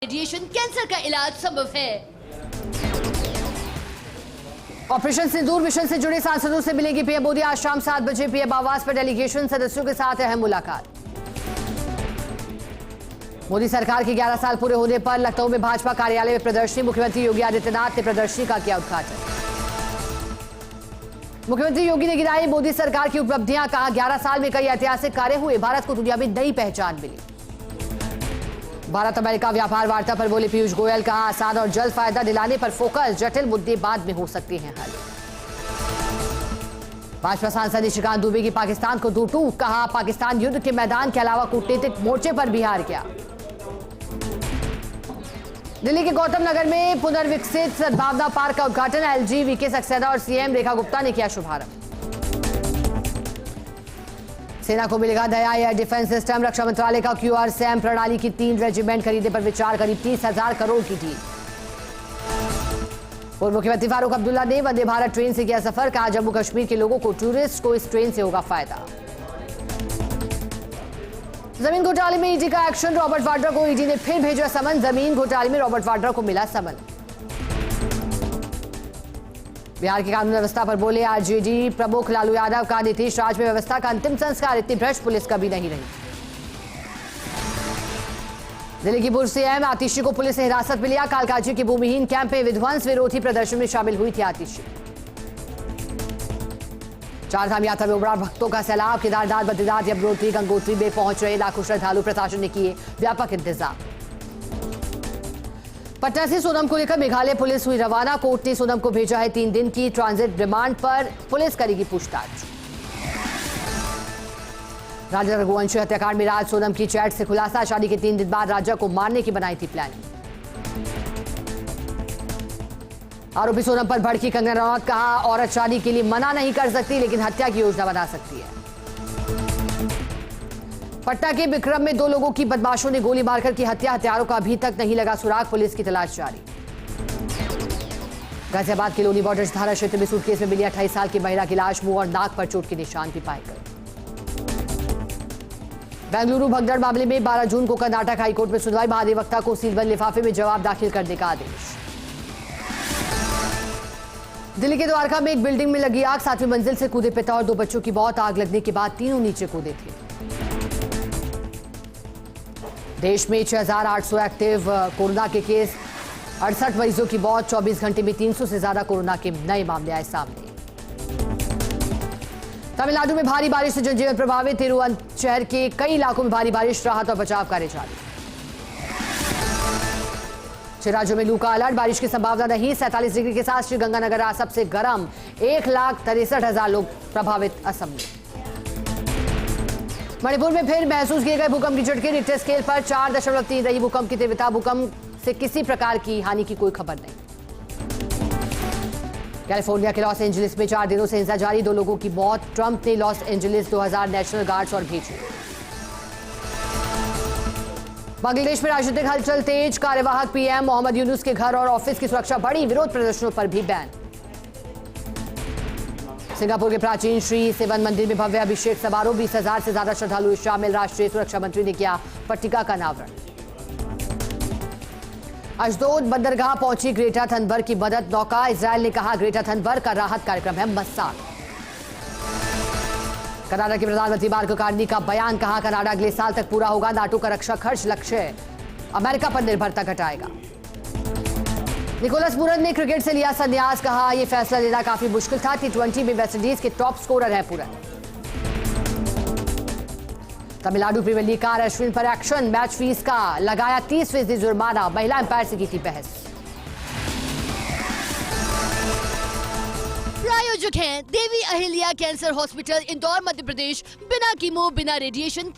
Radiation cancer का इलाज संभव है। ऑपरेशन सिंदूर मिशन से जुड़े सांसदों से मिलेगी पीएम मोदी। आज शाम 7 बजे पीएम आवास पर डेलीगेशन सदस्यों के साथ अहम मुलाकात। मोदी सरकार के 11 साल पूरे होने पर लखनऊ में भाजपा कार्यालय में प्रदर्शनी। मुख्यमंत्री योगी आदित्यनाथ ने प्रदर्शनी का किया उद्घाटन। मुख्यमंत्री योगी ने गिनाई मोदी सरकार की उपलब्धियां। कहा 11 साल में कई ऐतिहासिक कार्य हुए, भारत को दुनिया में नई पहचान मिली। भारत अमेरिका व्यापार वार्ता पर बोले पीयूष गोयल। कहा आसान और जल्द फायदा दिलाने पर फोकस, जटिल मुद्दे बाद में हो सकते हैं हल। भाजपा सांसद निशिकांत दुबे की पाकिस्तान को दूटू। कहा पाकिस्तान युद्ध के मैदान के अलावा कूटनीतिक मोर्चे पर भी हार गया। दिल्ली के गौतम नगर में पुनर्विकसित सद्भावना पार्क का उद्घाटन। एलजी, वीके सक्सेना और सीएम रेखा गुप्ता ने किया शुभारंभ। सेना को मिलेगा नया एयर डिफेंस सिस्टम। रक्षा मंत्रालय का क्यूआर सैम प्रणाली की 3 रेजिमेंट खरीदने पर विचार। करीब 30,000 करोड़ की डील। पूर्व मुख्यमंत्री फारूक अब्दुल्ला ने वंदे भारत ट्रेन से किया सफर। कहा जम्मू कश्मीर के लोगों को, टूरिस्ट को इस ट्रेन से होगा फायदा। जमीन घोटाले में ईडी का एक्शन। रॉबर्ट वाड्रा को ईडी ने फिर भेजा समन। जमीन घोटाले में रॉबर्ट वाड्रा को मिला समन। बिहार की कानून व्यवस्था पर बोले आरजेडी प्रमुख लालू यादव। का नीतीश राज में व्यवस्था का अंतिम संस्कार, इतनी भ्रष्ट पुलिस कभी नहीं रही। दिल्ली की पूर्व सीएम आतिशी को पुलिस ने हिरासत में लिया। कालकाजी के भूमिहीन कैंप में विध्वंस विरोधी प्रदर्शन में शामिल हुई थी आतिशी। चारधाम यात्रा में उमड़ा भक्तों का सैलाब। केदारनाथ, बद्रीनाथ, यमुनोत्री, गंगोत्री में पहुंच रहे लाखों श्रद्धालु। प्रशासन ने किए व्यापक इंतजाम। पटना से सोनम को लेकर मेघालय पुलिस हुई रवाना। कोर्ट ने सोनम को भेजा है 3 दिन की ट्रांजिट रिमांड पर। पुलिस करेगी पूछताछ। राजा रघुवंशी हत्याकांड में राज सोनम की चैट से खुलासा। शादी के 3 दिन बाद राजा को मारने की बनाई थी प्लानिंग। आरोपी सोनम पर भड़की कंगना रनौत। कहा औरत शादी के लिए मना नहीं कर सकती, लेकिन हत्या की योजना बना सकती है। पटना के विक्रम में 2 लोगों की बदमाशों ने गोली मारकर की हत्या। हत्यारों का अभी तक नहीं लगा सुराग। पुलिस की तलाश जारी। गाजियाबाद के लोनी बॉर्डर थाना क्षेत्र में सूटकेस में मिली 28 साल की महिला की लाश। मुंह और नाक पर चोट के निशान भी पाए गए। बेंगलुरु भगदड़ मामले में 12 जून को कर्नाटक हाईकोर्ट में सुनवाई। महाधिवक्ता को सीलबंद लिफाफे में जवाब दाखिल करने का आदेश। दिल्ली के द्वारका में एक बिल्डिंग में लगी आग। 7वीं मंजिल से कूदे पिता और 2 बच्चों की मौत। आग लगने के बाद तीनों नीचे कूदे थे। देश में 6,800 एक्टिव कोरोना के केस। 68 मरीजों की मौत। 24 घंटे में 300 से ज्यादा कोरोना के नए मामले आए सामने। तमिलनाडु में भारी बारिश से जनजीवन प्रभावित। तिरुवनंतपुरम शहर के कई इलाकों में भारी बारिश। राहत और बचाव कार्य जारी। 6 राज्यों में लू का अलर्ट। बारिश की संभावना नहीं। 47 डिग्री के साथ श्रीगंगानगर आज सबसे गर्म। 1,63,000 लोग प्रभावित। असम में मणिपुर में फिर महसूस किए गए भूकंप की झटके। रिक्टर स्केल पर 4.3 रही भूकंप की तीव्रता। भूकंप से किसी प्रकार की हानि की कोई खबर नहीं। कैलिफोर्निया के लॉस एंजलिस में 4 दिनों से हिंसा जारी। 2 लोगों की मौत। ट्रंप ने लॉस एंजलिस 2000 नेशनल गार्ड्स और भेजे। बांग्लादेश में राजनीतिक हलचल तेज। कार्यवाहक पीएम मोहम्मद यूनुस के घर और ऑफिस की सुरक्षा बढ़ी। विरोध प्रदर्शनों पर भी बैन। सिंगापुर के प्राचीन श्री सिवन मंदिर में भव्य अभिषेक समारोह। 20,000 से ज्यादा श्रद्धालु शामिल। राष्ट्रीय सुरक्षा मंत्री ने किया पट्टिका का अनावरण। अशदोद बंदरगाह पहुंची ग्रेटा थनबर्ग की मदद नौका। इजरायल ने कहा ग्रेटा थनबर्ग का राहत कार्यक्रम है मजाक। कनाडा के प्रधानमंत्री मार्क कार्नी का बयान। कहा कनाडा अगले साल तक पूरा होगा नाटो का रक्षा खर्च। लक्ष्य अमेरिका पर निर्भरता घटाएगा। निकोलस पूरन ने क्रिकेट से लिया संन्यास। कहा यह फैसला लेना काफी मुश्किल था। T20 में वेस्टइंडीज के टॉप स्कोरर है पूरन। तमिलनाडु प्रीमियर लीग का अश्विन पर एक्शन। मैच फीस का लगाया 30% जुर्माना। महिला अंपायर से की थी बहस। प्रायोजक हैं देवी अहिल्या कैंसर हॉस्पिटल, इंदौर, मध्य प्रदेश। बिना कीमो, बिना रेडिएशन।